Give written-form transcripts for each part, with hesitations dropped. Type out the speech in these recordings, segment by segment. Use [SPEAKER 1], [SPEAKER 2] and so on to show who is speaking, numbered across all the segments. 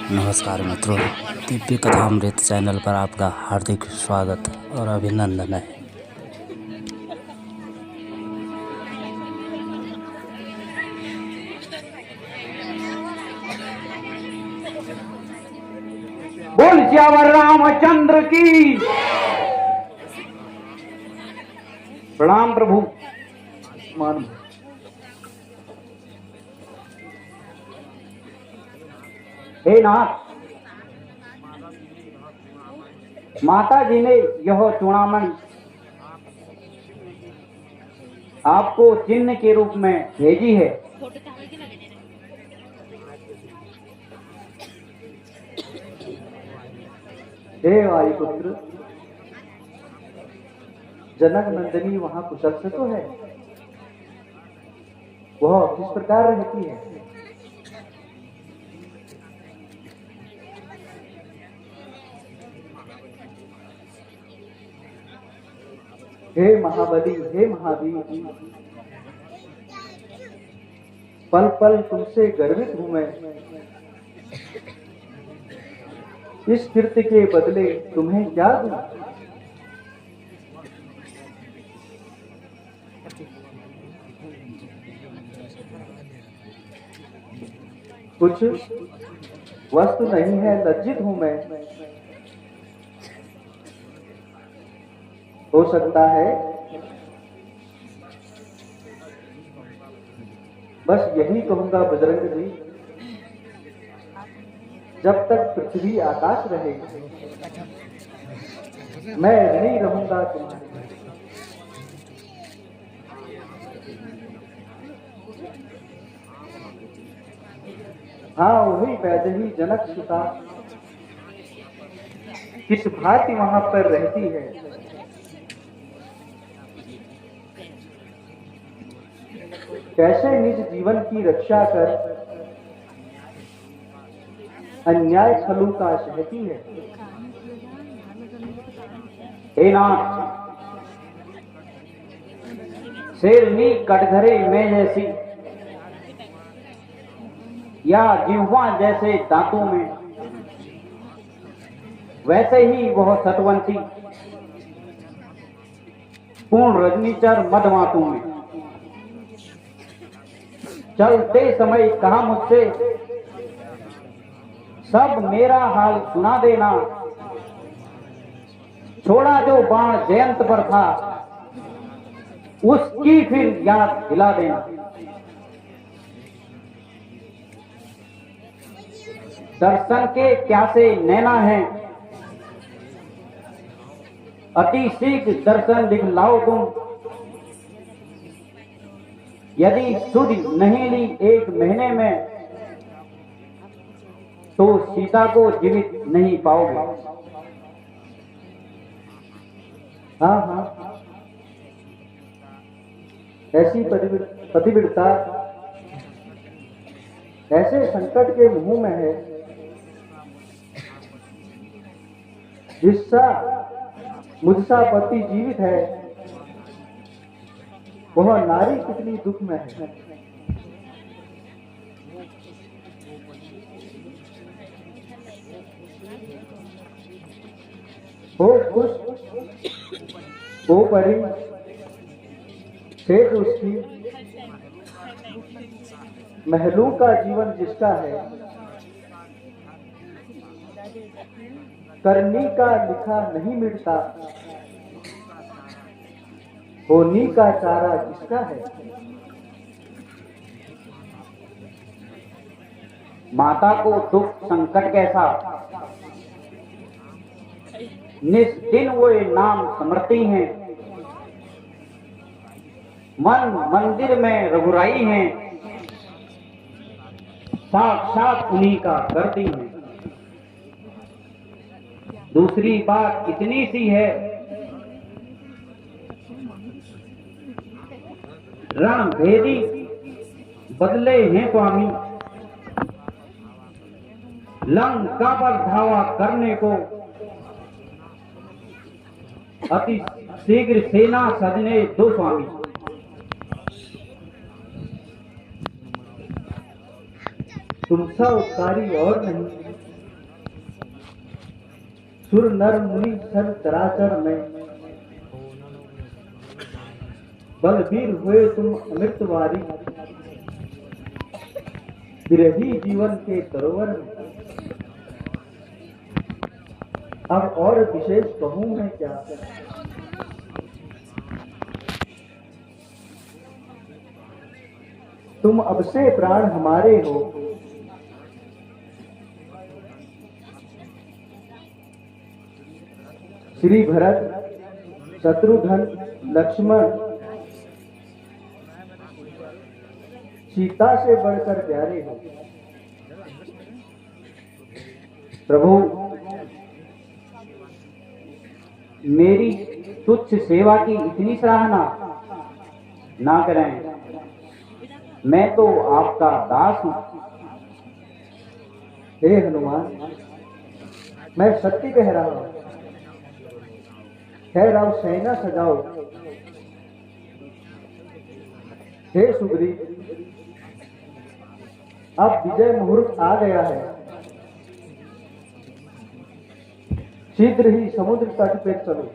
[SPEAKER 1] नमस्कार मित्रों, दिव्य कथामृत चैनल पर आपका हार्दिक स्वागत और अभिनंदन है।
[SPEAKER 2] बोल श्यावर रामचंद्र की। प्रणाम प्रभु। मान हे नाथ, माता जी ने यह चूड़ामणि आपको चिन्ह के रूप में भेजी है। हे वायुपुत्र, जनक नंदिनी वहां कुशल से तो है? वह किस प्रकार रहती है? हे महाबली, हे महावीर, पल पल तुमसे गर्वित हूं मैं। इस कृत्य के बदले तुम्हें क्या दूं? कुछ वस्तु नहीं है, लज्जित हूं मैं। हो सकता है बस यही कहूंगा बजरंग जी, जब तक पृथ्वी आकाश रहेगी मैं नहीं रहूंगा तुम्हारे। हाँ, वही वैदेही जनक सुता किस भांति वहां पर रहती है। कैसे निज जीवन की रक्षा कर अन्याय छलू का सहती है। हे नाथ, शेरनी कटघरे में जैसी या जिह्वा जैसे दांतों में, वैसे ही वह सतवंती पूर्ण रजनीचर मदमातों में। चलते समय कहा मुझसे, सब मेरा हाल सुना देना। छोड़ा जो बाण जयंत पर था, उसकी फिर याद दिला देना। दर्शन के प्यासे नैना है, अति शीघ्र दर्शन दिखलाओ तुम। यदि सुध नहीं ली 1 महीने में, तो सीता को जीवित नहीं पाओगे। हाँ हाँ, ऐसी पतिव्रता ऐसे संकट के मुंह में है, जिसका मुझसा पति जीवित है, वह नारी कितनी दुख में है। हो खुश हो परी शेष उसकी, महलों का जीवन जिसका है। करनी का लिखा नहीं मिटता, होनी का चारा किसका है। माता को दुख संकट कैसा, निस्दिन वो नाम स्मृति हैं। मन मंदिर में रघुराई हैं, साक्षात उन्हीं का करती हैं। दूसरी बात इतनी सी है, रणभेदी बदले हैं स्वामी। लंका पर धावा करने को अति शीघ्र सेना सजने दो स्वामी। तुम सा उपकारी और नहीं, सुर नर मुनि सब चराचर में बलवीर हुए तुम अमृतवारी, विरही जीवन के सरोवर में। अब और विशेष कहूं मैं क्या, तुम अब से प्राण हमारे हो। श्री भरत शत्रुघ्न लक्ष्मण सीता से बढ़कर प्यारे हो। प्रभु
[SPEAKER 3] मेरी तुच्छ सेवा की इतनी सराहना ना करें, मैं तो आपका दास हूं।
[SPEAKER 2] हे हनुमान, मैं सत्य कह रहा हूं। ठहराओ, सेना सजाओ। हे सुग्रीव, अब विजय मुहूर्त आ गया है। शीघ्र ही समुद्र तट पे चलो।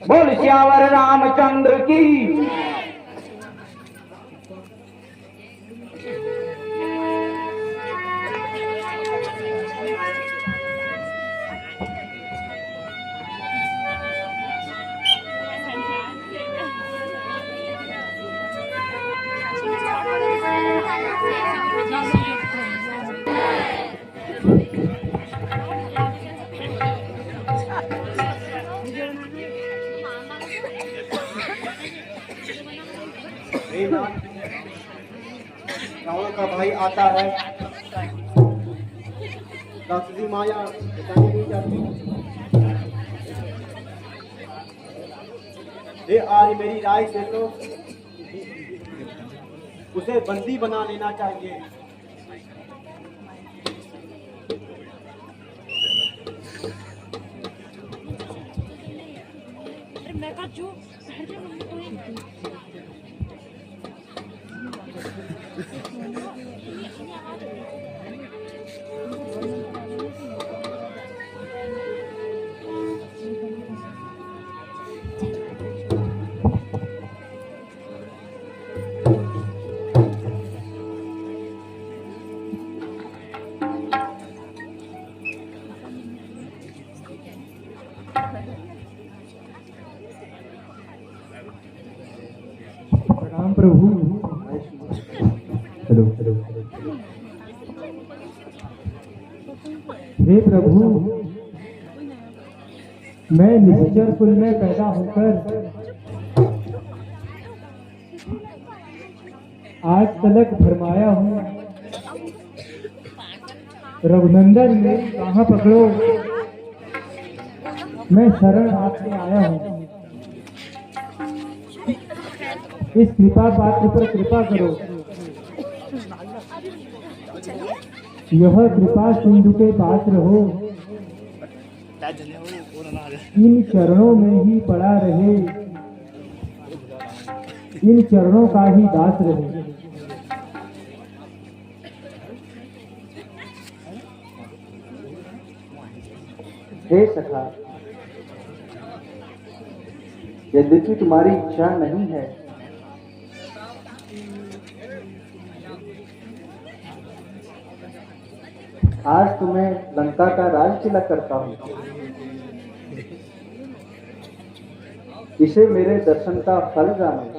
[SPEAKER 3] बोल श्यावर रामचंद्र की।
[SPEAKER 4] रावण का भाई आता है, राक्षसी माया बचाने नहीं जाती। ये आज मेरी राय से तो उसे बंदी बना लेना चाहिए।
[SPEAKER 5] प्रणाम प्रभु। Hello hello. हे प्रभु, मैं निश्चर कुल में पैदा होकर आज तलक भरमाया हूँ। रघुनंदन मेरी बाह पकड़ो, मैं शरण आपसे आया हूँ। इस कृपा पात्र पर कृपा करो। यह कृपा सिंधु के पात्र हो, इन चरणों में ही पड़ा रहे, इन चरणों का ही दास रहे।
[SPEAKER 2] हे सखा, यद्यपि तुम्हारी इच्छा नहीं है, आज तुम्हें लंका का राज तिलक करता हूं। इसे मेरे दर्शन का फल जानो।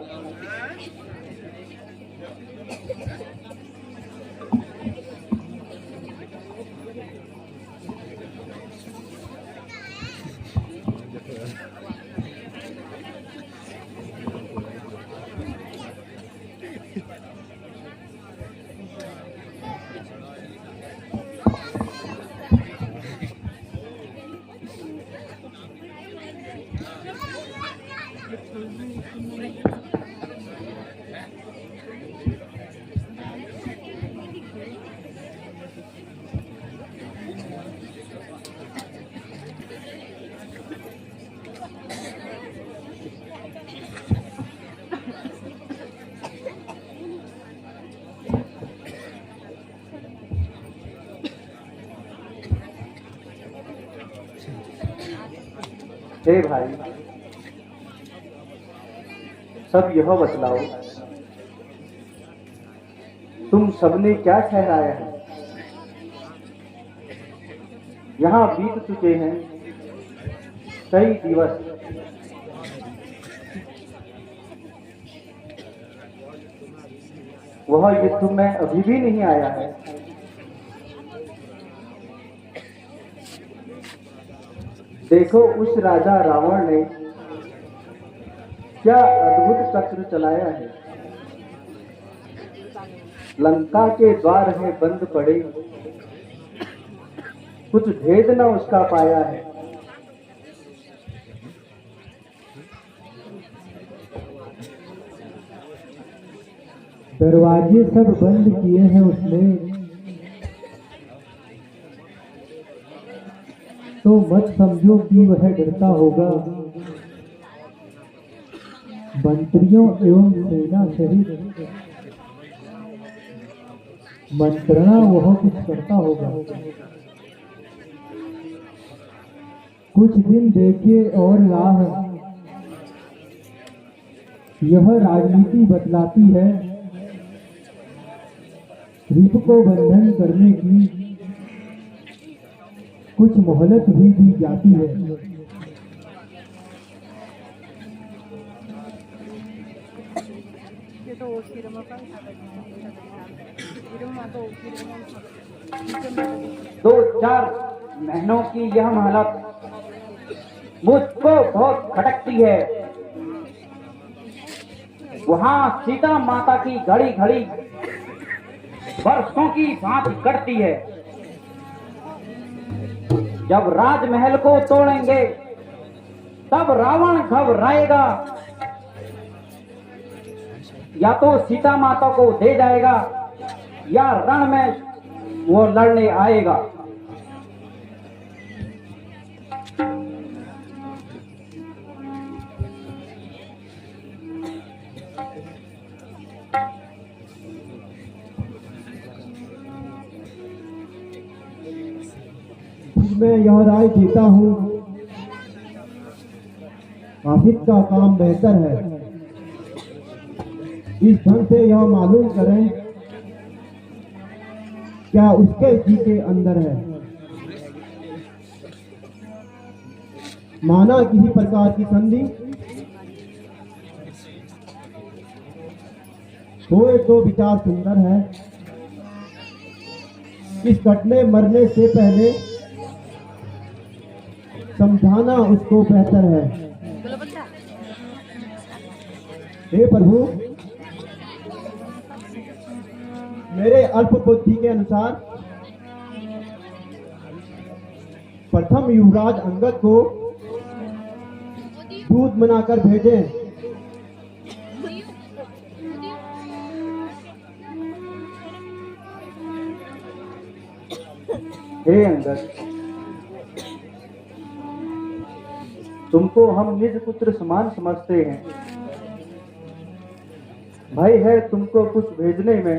[SPEAKER 2] हे भाई, सब यह बतलाओ, तुम सबने क्या ठहराया है? यहाँ बीत चुके हैं कई दिवस, वह युद्ध में अभी भी नहीं आया है। देखो उस राजा रावण ने क्या अद्भुत चक्र चलाया है। लंका के द्वार है बंद पड़े, कुछ भेद न उसका पाया है।
[SPEAKER 5] दरवाजे सब बंद किए हैं उसने, तो मत समझो कि वह डरता होगा। मंत्रियों एवं सेना सहित मंत्रणा वह कुछ करता होगा। कुछ दिन देखिए और राह, यह राजनीति बतलाती है। रिप को बंधन करने की कुछ मोहलत भी दी जाती है।
[SPEAKER 3] दो चार महीनों की यह मोहलत मुझको बहुत खटकती है। वहाँ सीता माता की घड़ी घड़ी वर्षों की भांति कटती है। जब राजमहल को तोड़ेंगे तब रावण घबराएगा, या तो सीता माता को दे जाएगा या रण में वो लड़ने आएगा।
[SPEAKER 5] मैं यह राय देता हूँ, हाफिज का काम बेहतर है। इस ढंग से यह मालूम करें क्या उसके जी के अंदर है। माना किसी प्रकार की संधि होए तो विचार सुंदर है। इस कटने मरने से पहले समझाना उसको बेहतर है। हे प्रभु, मेरे अल्प बुद्धि के अनुसार प्रथम युवराज अंगद को दूध बनाकर भेजें।
[SPEAKER 2] हे अंगद, तुमको हम निज पुत्र समान समझते हैं। भय है तुमको कुछ भेजने में,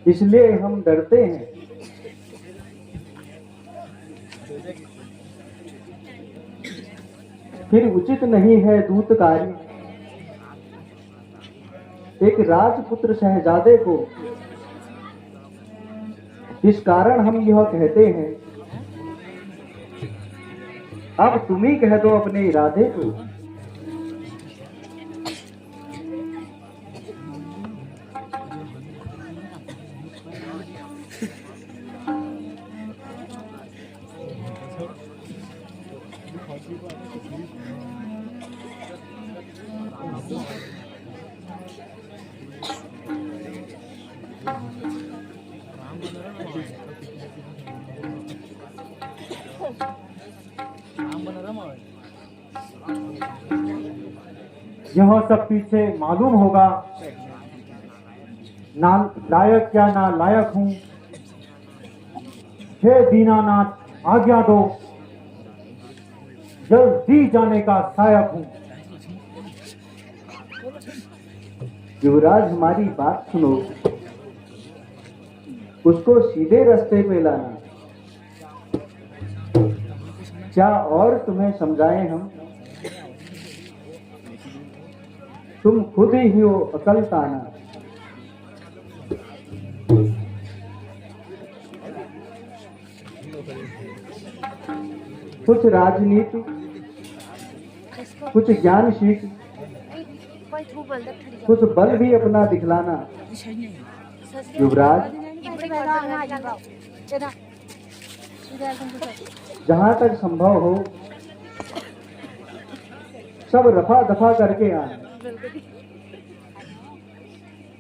[SPEAKER 2] इसलिए हम डरते हैं। फिर उचित नहीं है दूतकारी एक राजपुत्र शहजादे को। इस कारण हम यह कहते हैं, अब तुम ही कह दो अपने इरादे को।
[SPEAKER 5] यह सब पीछे मालूम होगा। ना लायक क्या ना लायक हूँ, हे दीनानाथ आज्ञा दो, जल्दी जाने का सहायक हूँ।
[SPEAKER 2] युवराज हमारी बात सुनो, उसको सीधे रास्ते पे लाना। क्या और तुम्हें समझाएं हम, तुम खुद ही हो अकल ताना। कुछ राजनीति, कुछ ज्ञान सीख, कुछ बल भी अपना दिखलाना। युवराज, जहां तक संभव हो सब रफा दफा करके आए।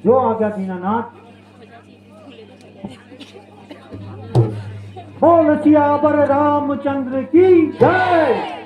[SPEAKER 5] जो आज्ञा दीनानाथ। बोल सियावर रामचंद्र की जय।